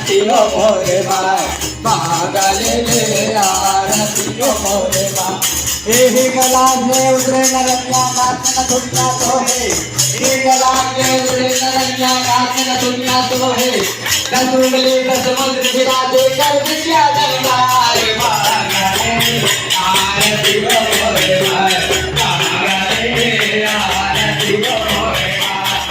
आरतीओ मोरे my महागले ले आरतीओ मोरे my हे गलाजे उतरे नरनिया cotton दुनिया तो है हे गलाजे उतरे नरनिया काटन दुनिया तो है दस उंगली दस समुद्र गिरा दे कर विद्या दरबार महागले आरतीओ मोरे माय महागले आरतीओ मोरे माय